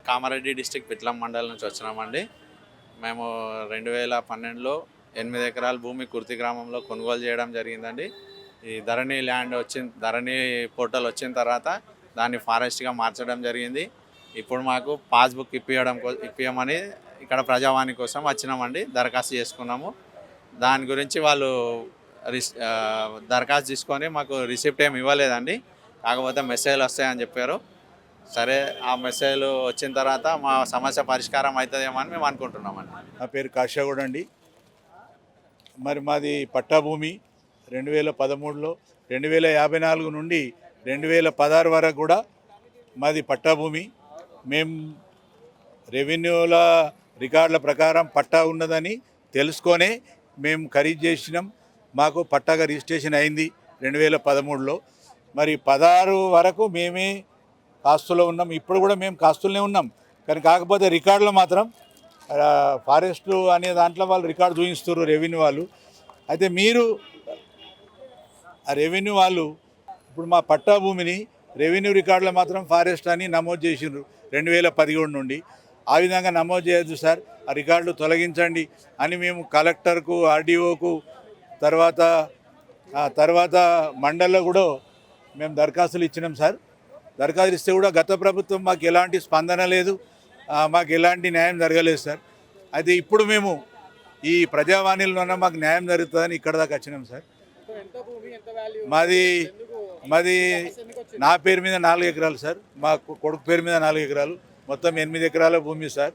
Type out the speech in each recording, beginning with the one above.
Kamareddy district Pitlam మండలం నుంచి వచ్చినామండి. మేము 2012లో 8 ఎకరాల భూమి కుర్తి గ్రామంలో కొనుగోలు చేయడం జరిగిందండి. ఈ ధరణి పోర్టల్ వచ్చిన తర్వాత దాన్ని ఫారెస్ట్గా మార్చడం జరిగింది. ఇప్పుడు మాకు పాస్బుక్ ఇప్పియమని ఇక్కడ ప్రజావాణి కోసం వచ్చినామండి. దరఖాస్తు చేసుకున్నాము. దాని గురించి వాళ్ళు దరఖాస్తు తీసుకొని మాకు రిసిప్ట్ ఏమి ఇవ్వలేదండి. కాకపోతే మెసేజ్లు వస్తాయని చెప్పారు. సరే, ఆ మెసేజ్లు వచ్చిన తర్వాత మా సమస్య పరిష్కారం అవుతుందేమో అని మేము అనుకుంటున్నామండి. నా పేరు కాషాగౌడ్ అండి. మరి మాది పట్టా భూమి 2013లో 2054 నుండి 2016 వరకు కూడా మాది పట్టా భూమి. మేము రెవెన్యూల రికార్డుల ప్రకారం పట్టా ఉన్నదని తెలుసుకొనే మేము ఖరీదు చేసినాం. మాకు పట్టాగా రిజిస్ట్రేషన్ అయింది 2013లో. మరి 16 వరకు మేమే కాస్తులో ఉన్నాం. ఇప్పుడు కూడా మేము కాస్తులనే ఉన్నాం. కానీ కాకపోతే రికార్డులో మాత్రం ఫారెస్ట్లు అనే దాంట్లో వాళ్ళు రికార్డు చూపిస్తారు రెవెన్యూ వాళ్ళు. అయితే మీరు ఆ రెవెన్యూ వాళ్ళు ఇప్పుడు మా పట్టా భూమిని రెవెన్యూ రికార్డులో మాత్రం ఫారెస్ట్ అని నమోదు చేసిండ్రు 2017 నుండి. ఆ విధంగా నమోదు చేయొద్దు సార్, ఆ రికార్డులు తొలగించండి అని మేము కలెక్టర్కు, ఆర్డీఓకు, తర్వాత మండల్లో కూడా మేము దరఖాస్తులు ఇచ్చినాం సార్. దరఖాస్తులు ఇస్తే కూడా గత ప్రభుత్వం మాకు ఎలాంటి స్పందన లేదు, మాకు ఎలాంటి న్యాయం జరగలేదు సార్. అయితే ఇప్పుడు మేము ఈ ప్రజావాణిలోనే మాకు న్యాయం జరుగుతుందని ఇక్కడ దాకా వచ్చినాం సార్. మాది నా పేరు మీద 4 ఎకరాలు సార్, మా కొడుకు పేరు మీద 4 ఎకరాలు, మొత్తం 8 ఎకరాల భూమి సార్.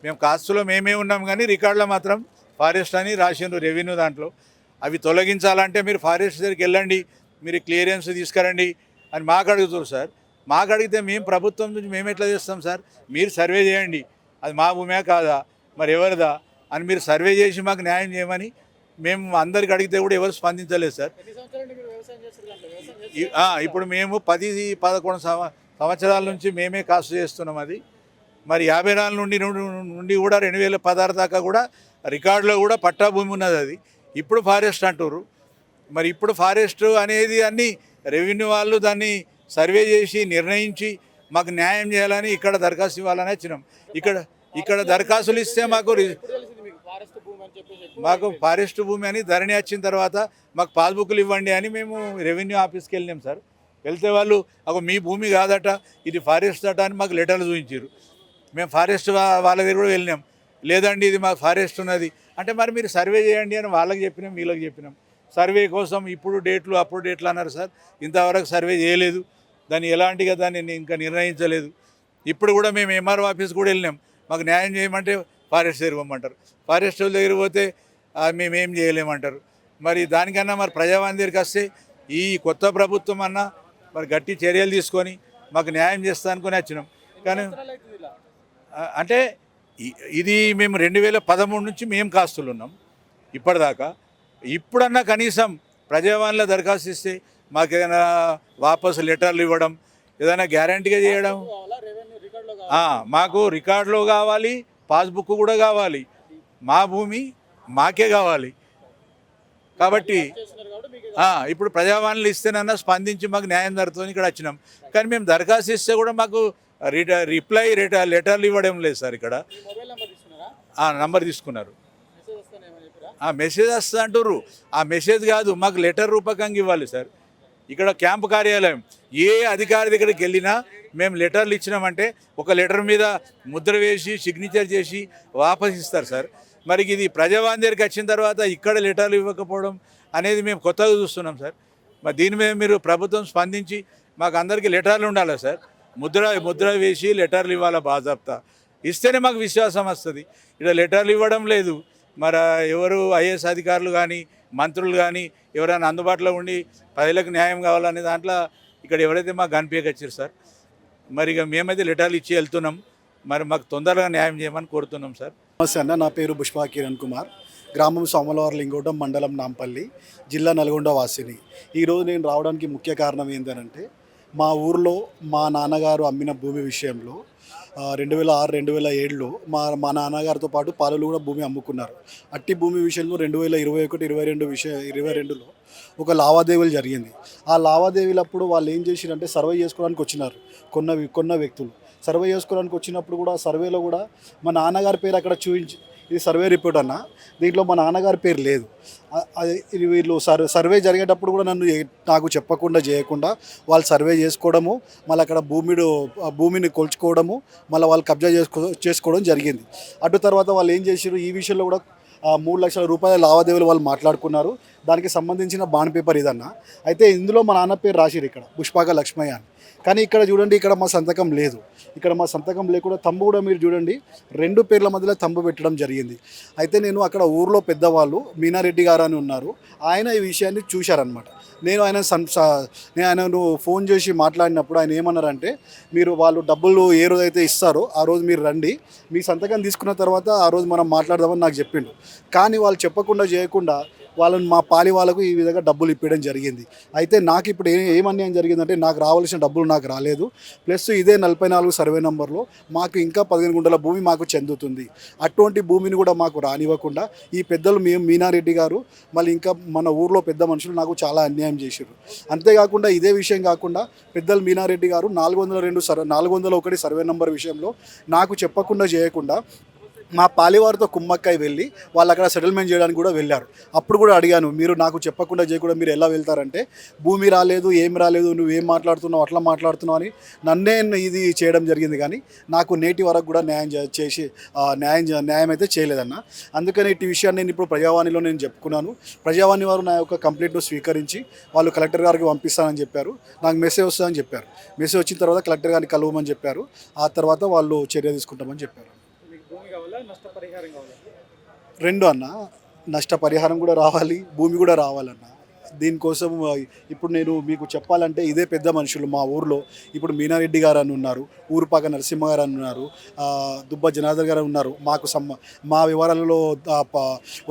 మేము కాస్తులో మేమే ఉన్నాం కానీ రికార్డులో మాత్రం ఫారెస్ట్ అని రాసిండ్రు రెవెన్యూ దాంట్లో. అవి తొలగించాలంటే మీరు ఫారెస్ట్ దగ్గరికి వెళ్ళండి, మీరు క్లియరెన్స్ తీసుకురండి అని మాకు అడుగుతారు సార్. మాకు అడిగితే మేము ప్రభుత్వం నుంచి మేము ఎట్లా చేస్తాం సార్? మీరు సర్వే చేయండి, అది మా భూమే కాదా, మరి ఎవరిదా అని మీరు సర్వే చేసి మాకు న్యాయం చేయమని మేము అందరికి అడిగితే కూడా ఎవరు స్పందించలేదు సార్. ఇప్పుడు మేము 10-11 సంవత్సరాల నుంచి మేమే కాస్ట్ చేస్తున్నాం. అది మరి 54 నుండి కూడా 2016 దాకా కూడా రికార్డులో కూడా పట్టా భూమి ఉన్నది. అది ఇప్పుడు ఫారెస్ట్ అంటారు. మరి ఇప్పుడు ఫారెస్ట్ అనేది అన్నీ రెవెన్యూ వాళ్ళు దాన్ని సర్వే చేసి నిర్ణయించి మాకు న్యాయం చేయాలని ఇక్కడ దరఖాస్తు ఇవ్వాలని వచ్చినాం. ఇక్కడ దరఖాస్తులు ఇస్తే మాకు ఫారెస్ట్ భూమి అని ధరణి వచ్చిన తర్వాత మాకు పాస్బుక్లు ఇవ్వండి అని మేము రెవెన్యూ ఆఫీస్కి వెళ్ళినాం సార్. వెళ్తే వాళ్ళు మీ భూమి కాదట, ఇది ఫారెస్ట్ అట అని మాకు లెటర్లు చూపించారు. మేము ఫారెస్ట్ వాళ్ళ దగ్గర కూడా వెళ్ళినాం. లేదండి, ఇది మాకు ఫారెస్ట్ ఉన్నది అంటే మరి మీరు సర్వే చేయండి అని వాళ్ళకి చెప్పినాం, వీళ్ళకి చెప్పినాం. సర్వే కోసం ఇప్పుడు డేట్లు అప్పుడు డేట్లు అన్నారు సార్. ఇంతవరకు సర్వే చేయలేదు, దాన్ని ఎలాంటిగా దాన్ని ఇంకా నిర్ణయించలేదు. ఇప్పుడు కూడా మేము ఎంఆర్ఓ ఆఫీస్ కూడా వెళ్ళినాం. మాకు న్యాయం చేయమంటే ఫారెస్ట్ దగ్గర పోమంటారు, ఫారెస్ట్ దగ్గర పోతే మేమేం చేయలేమంటారు. మరి దానికన్నా మరి ప్రజావాణి దగ్గరికి వస్తే ఈ కొత్త ప్రభుత్వం అన్నా మరి గట్టి చర్యలు తీసుకొని మాకు న్యాయం చేస్తా అనుకుని వచ్చినాం. కానీ అంటే ఇది మేము 2013 నుంచి మేము కాస్తులు ఉన్నాం ఇప్పటిదాకా. ఇప్పుడన్నా కనీసం ప్రజావాణిలో దరఖాస్తు ఇస్తే మాకు ఏదైనా వాపసు లెటర్లు ఇవ్వడం, ఏదైనా గ్యారంటీగా చేయడం. మాకు రికార్డులో కావాలి, పాస్బుక్ కూడా కావాలి, మా భూమి మాకే కావాలి. కాబట్టి ఇప్పుడు ప్రజావాణిలు ఇస్తేనన్నా స్పందించి మాకు న్యాయం జరుగుతుంది ఇక్కడ వచ్చినాం. కానీ మేము దరఖాస్తు ఇస్తే కూడా మాకు లెటర్లు ఇవ్వడం లేదు సార్. ఇక్కడ నంబర్ తీసుకున్నారు, మెసేజ్ వస్తుంది అంటారు. ఆ మెసేజ్ కాదు, మాకు లెటర్ రూపకంగా ఇవ్వాలి సార్. ఇక్కడ క్యాంపు కార్యాలయం ఏ అధికారి దగ్గరికి వెళ్ళినా మేము లెటర్లు ఇచ్చినామంటే ఒక లెటర్ మీద ముద్ర వేసి సిగ్నేచర్ చేసి వాపస్ ఇస్తారు సార్. మరి ఇది ప్రజావాణి దగ్గరికి వచ్చిన తర్వాత ఇక్కడ లెటర్లు ఇవ్వకపోవడం అనేది మేము కొత్తగా చూస్తున్నాం సార్. మరి దీని మీద మీరు ప్రభుత్వం స్పందించి మాకు అందరికీ లెటర్లు ఉండాలి సార్. ముద్ర వేసి లెటర్లు ఇవ్వాలి బాజాప్తా, ఇస్తేనే మాకు విశ్వాసం వస్తుంది. ఇక్కడ లెటర్లు ఇవ్వడం లేదు. మరి ఎవరు ఐఏఎస్ అధికారులు కానీ మంత్రులు కానీ ఎవరైనా అందుబాటులో ఉండి ప్రజలకు న్యాయం కావాలనే దాంట్లో ఇక్కడ ఎవరైతే మాకు కనిపించచ్చారు సార్. మరి ఇక మేమైతే లెటర్లు ఇచ్చి వెళ్తున్నాం. మరి మాకు తొందరగా న్యాయం చేయమని కోరుతున్నాం సార్. నమస్తే అన్న, నా పేరు పుష్పా కిరణ్ కుమార్, గ్రామం సోమలవారలింగోటం, మండలం నాంపల్లి, జిల్లా నల్గొండ వాసిని. ఈరోజు నేను రావడానికి ముఖ్య కారణం ఏంటంటే మా ఊర్లో మా నాన్నగారు అమ్మిన భూమి విషయంలో 2006-2007లో మా నాన్నగారితో పాటు పాలలు కూడా భూమి అమ్ముకున్నారు. అట్టి భూమి విషయంలో 2021-22లో ఒక లావాదేవీలు జరిగింది. ఆ లావాదేవీలప్పుడు వాళ్ళు ఏం చేసిరంటే సర్వే చేసుకోవడానికి వచ్చినారు కొన్న వ్యక్తులు. సర్వే చేసుకోవడానికి వచ్చినప్పుడు కూడా సర్వేలో కూడా మా నాన్నగారి పేరు అక్కడ చూపించి, ఇది సర్వే రిపోర్ట్ అన్న, దీంట్లో మా నాన్నగారి పేరు లేదు. ఇది వీళ్ళు సర్వే జరిగేటప్పుడు కూడా నన్ను నాకు చెప్పకుండా చేయకుండా వాళ్ళు సర్వే చేసుకోవడము, మళ్ళీ అక్కడ భూమిని కొలుచుకోవడము, మళ్ళీ వాళ్ళు కబ్జా చేసుకోవడం జరిగింది. అటు తర్వాత వాళ్ళు ఏం చేశారు, ఈ విషయంలో కూడా 3 లక్షల రూపాయల లావాదేవీలు వాళ్ళు మాట్లాడుకున్నారు. దానికి సంబంధించిన బాండ్ పేపర్ ఇదన్నా. అయితే ఇందులో మా నాన్న పేరు రాసిరు ఇక్కడ పుష్పాక లక్ష్మయ్య అని. కానీ ఇక్కడ చూడండి, ఇక్కడ మా సంతకం లేదు. ఇక్కడ మా సంతకం లేకుండా తంబు కూడా మీరు చూడండి 2 పేర్ల మధ్యలో తంబు పెట్టడం జరిగింది. అయితే నేను అక్కడ ఊర్లో పెద్దవాళ్ళు మీనారెడ్డి గారు అని ఉన్నారు, ఆయన ఈ విషయాన్ని చూశారనమాట. నేను ఆయనను ఫోన్ చేసి మాట్లాడినప్పుడు ఆయన ఏమన్నారంటే, మీరు వాళ్ళు డబ్బులు ఏ రోజైతే ఇస్తారో ఆ రోజు మీరు రండి, మీ సంతకం తీసుకున్న తర్వాత ఆ రోజు మనం మాట్లాడదామని నాకు చెప్పిండు. కానీ వాళ్ళు చెప్పకుండా చేయకుండా వాళ్ళని మా పాలి వాళ్ళకు ఈ విధంగా డబ్బులు ఇప్పించడం జరిగింది. అయితే నాకు ఇప్పుడు ఏమన్యాయం జరిగిందంటే, నాకు రావాల్సిన డబ్బులు నాకు రాలేదు. ప్లస్ ఇదే 44 సర్వే నెంబర్లో మాకు ఇంకా 15 గుంటల భూమి మాకు చెందుతుంది. అటువంటి భూమిని కూడా మాకు రానివ్వకుండా ఈ పెద్దలు మీనారెడ్డి గారు, మళ్ళీ ఇంకా మన ఊర్లో పెద్ద మనుషులు నాకు చాలా అన్యాయం చేశారు. అంతేకాకుండా ఇదే విషయం కాకుండా పెద్దలు మీనారెడ్డి గారు 401 సర్వే నెంబర్ విషయంలో నాకు చెప్పకుండా చేయకుండా మా పాలివారితో కుమ్మక్కై వెళ్ళి వాళ్ళు అక్కడ సెటిల్మెంట్ చేయడానికి కూడా వెళ్ళారు. అప్పుడు కూడా అడిగాను, మీరు నాకు చెప్పకుండా చేయకుండా మీరు ఎలా వెళ్తారంటే, భూమి రాలేదు, ఏమి రాలేదు, నువ్వు ఏం మాట్లాడుతున్నావు, అట్లా మాట్లాడుతున్నావు అని నన్నే ఇది చేయడం జరిగింది. కానీ నాకు నేటి వరకు కూడా న్యాయం అయితే చేయలేదన్న. అందుకని ఇటు విషయాన్ని నేను ఇప్పుడు ప్రజావాణిలో నేను చెప్పుకున్నాను. ప్రజావాణి వారు నా యొక్క కంప్లైంట్ను స్వీకరించి వాళ్ళు కలెక్టర్ గారికి పంపిస్తానని చెప్పారు. నాకు మెసేజ్ వస్తుందని చెప్పారు. మెసేజ్ వచ్చిన తర్వాత కలెక్టర్ గారిని కలవమని చెప్పారు. ఆ తర్వాత వాళ్ళు చర్య తీసుకుంటామని చెప్పారు. రెండు అన్న, నష్టపరిహారం కూడా రావాలి, భూమి కూడా రావాలన్న. దీనికోసం ఇప్పుడు నేను మీకు చెప్పాలంటే, ఇదే పెద్ద మనుషులు మా ఊర్లో ఇప్పుడు మీనారెడ్డి గారు అని ఉన్నారు, ఊరుపాక నరసింహ గారు అని ఉన్నారు, దుబ్బ జనార్దన్ గారు ఉన్నారు. మా వివరాలలో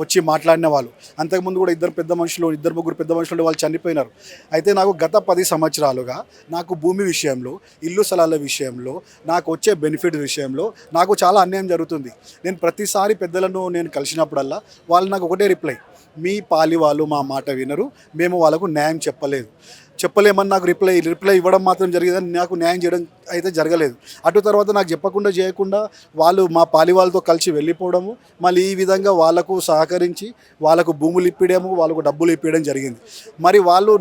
వచ్చి మాట్లాడిన వాళ్ళు. అంతకుముందు కూడా ఇద్దరు ముగ్గురు పెద్ద మనుషులు వాళ్ళు చనిపోయినారు. అయితే నాకు గత 10 సంవత్సరాలుగా నాకు భూమి విషయంలో, ఇల్లు స్థలాల విషయంలో, నాకు వచ్చే బెనిఫిట్ విషయంలో నాకు చాలా అన్యాయం జరుగుతుంది. నేను ప్రతిసారి పెద్దలను నేను కలిసినప్పుడల్లా వాళ్ళు నాకు ఒకటే రిప్లై, మీ పాలి వాళ్ళు మా మాట వినరు, మేము వాళ్ళకు న్యాయం చెప్పలేమని నాకు రిప్లై ఇవ్వడం మాత్రం జరిగేదని, నాకు న్యాయం చేయడం అయితే జరగలేదు. అటు తర్వాత నాకు చెప్పకుండా చేయకుండా వాళ్ళు మా పాలి వాళ్ళతో కలిసి వెళ్ళిపోవడము, మళ్ళీ ఈ విధంగా వాళ్ళకు సహకరించి వాళ్ళకు భూములు ఇప్పించడము, వాళ్ళకు డబ్బులు ఇప్పించడం జరిగింది. మరి వాళ్ళు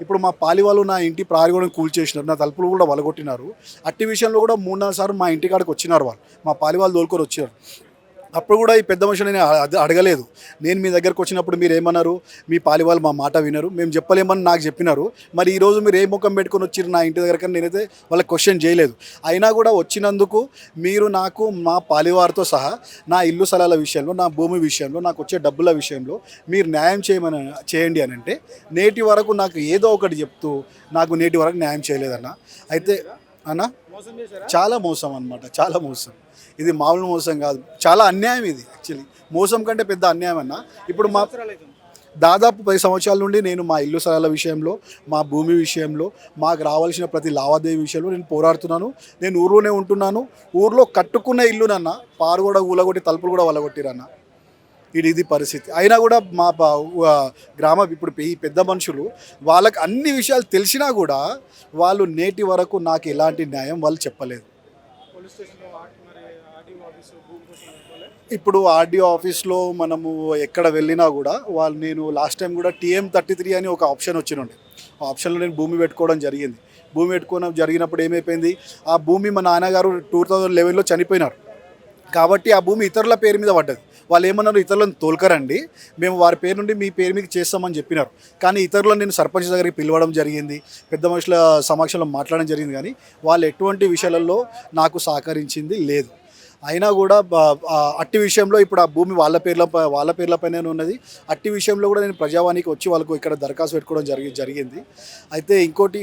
ఇప్పుడు మా పాలి వాళ్ళు నా ఇంటి ప్రహరీ కూడా కూల్చేసినారు, నా తలుపులు కూడా వలగొట్టినారు. అట్టి విషయంలో కూడా 3-4 సార్లు మా ఇంటి కాడికి వచ్చినారు వాళ్ళు, మా పాలి వాళ్ళు తోలుకొని వచ్చారు. అప్పుడు కూడా ఈ పెద్ద మనుషులు నేను అడగలేదు. నేను మీ దగ్గరకు వచ్చినప్పుడు మీరు ఏమన్నారు, మీ పాలి వాళ్ళు మా మాట వినరు, మేము చెప్పలేమని నాకు చెప్పినారు. మరి ఈరోజు మీరు ఏ ముఖం పెట్టుకొని వచ్చారు నా ఇంటి దగ్గర, నేనైతే వాళ్ళకి క్వశ్చన్ చేయలేదు. అయినా కూడా వచ్చినందుకు మీరు నాకు మా పాలివారితో సహా నా ఇల్లు స్థలాల విషయంలో, నా భూమి విషయంలో, నాకు వచ్చే డబ్బుల విషయంలో మీరు న్యాయం చేయండి అని అంటే, నేటి వరకు నాకు ఏదో ఒకటి చెప్తూ నాకు నేటి వరకు న్యాయం చేయలేదన్న. అయితే అన్న చాలా మోసం అన్నమాట, చాలా మోసం. ఇది మామూలు మోసం కాదు, చాలా అన్యాయం. ఇది యాక్చువల్లీ మోసం కంటే పెద్ద అన్యాయం అన్న. ఇప్పుడు దాదాపు 10 సంవత్సరాల నుండి నేను మా ఇల్లు స్థలాల విషయంలో, మా భూమి విషయంలో, మాకు రావాల్సిన ప్రతి లావాదేవీ విషయంలో నేను పోరాడుతున్నాను. నేను ఊర్లోనే ఉంటున్నాను. ఊర్లో కట్టుకున్న ఇల్లునన్న పారు కూడా ఊలగొట్టి తలుపులు కూడా వలగొట్టిరన్న. ఇది పరిస్థితి. అయినా కూడా మా ఇప్పుడు ఈ పెద్ద మనుషులు వాళ్ళకి అన్ని విషయాలు తెలిసినా కూడా వాళ్ళు నేటి వరకు నాకు ఎలాంటి న్యాయం వాళ్ళు చెప్పలేదు. ఇప్పుడు ఆర్డీఓ ఆఫీస్లో మనము ఎక్కడ వెళ్ళినా కూడా నేను లాస్ట్ టైం కూడా TM33 అని ఒక ఆప్షన్ వచ్చినుండే. ఆ ఆప్షన్లో నేను భూమి పెట్టుకోవడం జరిగింది. భూమి పెట్టుకోవడం జరిగినప్పుడు ఏమైపోయింది, ఆ భూమి మా నాన్నగారు 2011లో చనిపోయినారు కాబట్టి ఆ భూమి ఇతరుల పేరు మీద పడ్డది. వాళ్ళు ఏమన్నారు, ఇతరులను తోలుకరండి, మేము వారి పేరు నుండి మీ పేరు మీద చేస్తామని చెప్పినారు. కానీ ఇతరులను నేను సర్పంచ్ దగ్గరికి పిలవడం జరిగింది, పెద్ద మనుషుల సమక్షంలో మాట్లాడడం జరిగింది. కానీ వాళ్ళు ఎటువంటి విషయాలలో నాకు సహకరించింది లేదు. అయినా కూడా అట్టి విషయంలో ఇప్పుడు ఆ భూమి వాళ్ళ పేర్లపైనే ఉన్నది. అట్టి విషయంలో కూడా నేను ప్రజావాణికి వచ్చి వాళ్ళకు ఇక్కడ దరఖాస్తు పెట్టుకోవడం జరిగింది. అయితే ఇంకోటి,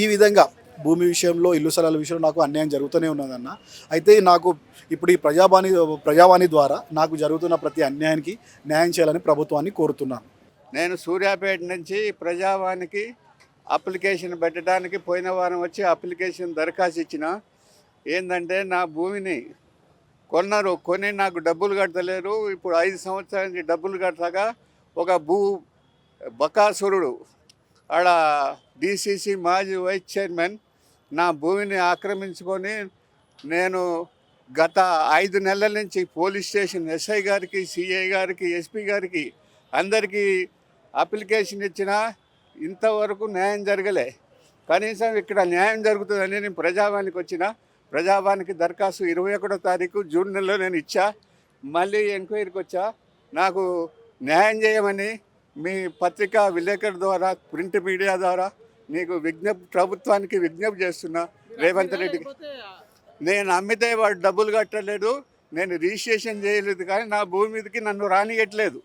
ఈ విధంగా భూమి విషయంలో, ఇల్లు స్థలాల విషయంలో నాకు అన్యాయం జరుగుతూనే ఉన్నదన్న. అయితే నాకు ఇప్పుడు ఈ ప్రజావాణి ద్వారా నాకు జరుగుతున్న ప్రతి అన్యాయానికి న్యాయం చేయాలని ప్రభుత్వాన్ని కోరుతున్నాను. నేను సూర్యాపేట నుంచి ప్రజావాణికి అప్లికేషన్ పెట్టడానికి పోయిన వారం వచ్చి అప్లికేషన్ దరఖాస్తు ఇచ్చిన. ఏంటంటే నా భూమిని కొని నాకు డబ్బులు కట్టలేరు. ఇప్పుడు 5 సంవత్సరాల నుంచి డబ్బులు కట్టక ఒక బకాసురుడు ఆడ DCC మాజీ వైస్ చైర్మన్ నా భూమిని ఆక్రమించుకొని నేను గత 5 నెలల నుంచి పోలీస్ స్టేషన్ ఎస్ఐ గారికి, సిఐ గారికి, ఎస్పీ గారికి అందరికీ అప్లికేషన్ ఇచ్చినా ఇంతవరకు న్యాయం జరగలే. కనీసం ఇక్కడ న్యాయం జరుగుతుందని నేను ప్రజావానికి వచ్చిన. ప్రజావానికి దరఖాస్తు 21వ తారీఖు జూన్ నెలలో నేను ఇచ్చా. మళ్ళీ ఎంక్వైరీకి వచ్చా. నాకు న్యాయం చేయమని మీ పత్రికా విలేకరు ద్వారా, ప్రింట్ మీడియా ద్వారా నీకు ప్రభుత్వానికి విజ్ఞప్తి చేస్తున్నా. రేవంత్ రెడ్డికి నేను అమ్మితే వాడు డబ్బులు కట్టలేదు, నేను రిజిస్ట్రేషన్ చేయలేదు, కానీ నా భూమి మీదకి నన్ను రానియట్లేదు.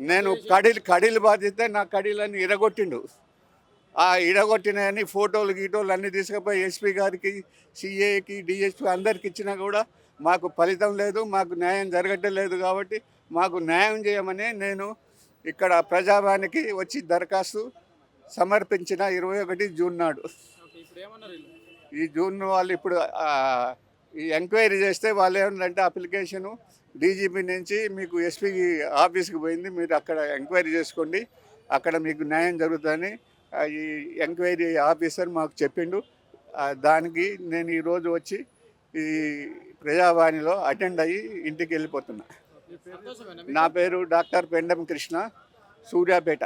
నేను కడీలు బాధితే నా కడీలన్నీ ఇరగొట్టిండు. ఆ ఇరగొట్టినవన్నీ ఫోటోలు గీటోలు అన్నీ తీసుకుపోయి ఎస్పీ గారికి, సిఏకి, డిఎస్పీ అందరికి ఇచ్చినా కూడా మాకు ఫలితం లేదు, మాకు న్యాయం జరగట్లేదు. కాబట్టి మాకు న్యాయం చేయమని నేను ఇక్కడ ప్రజావానికి వచ్చి దరఖాస్తు సమర్పించిన 21 జూన్ నాడు. ఈ జూన్ వాళ్ళు ఇప్పుడు ఈ ఎంక్వైరీ చేస్తే వాళ్ళు ఏమంటే అప్లికేషను డీజీపీ నుంచి మీకు ఎస్పీ ఆఫీస్కి పోయింది, మీరు అక్కడ ఎంక్వైరీ చేసుకోండి, అక్కడ మీకు న్యాయం జరుగుతుందని ఈ ఎంక్వైరీ ఆఫీసర్ మాకు చెప్పిండు. దానికి నేను ఈరోజు వచ్చి ఈ ప్రజావాణిలో అటెండ్ అయ్యి ఇంటికి వెళ్ళిపోతున్నా. నా పేరు డాక్టర్ పెండం కృష్ణ, సూర్యాపేట.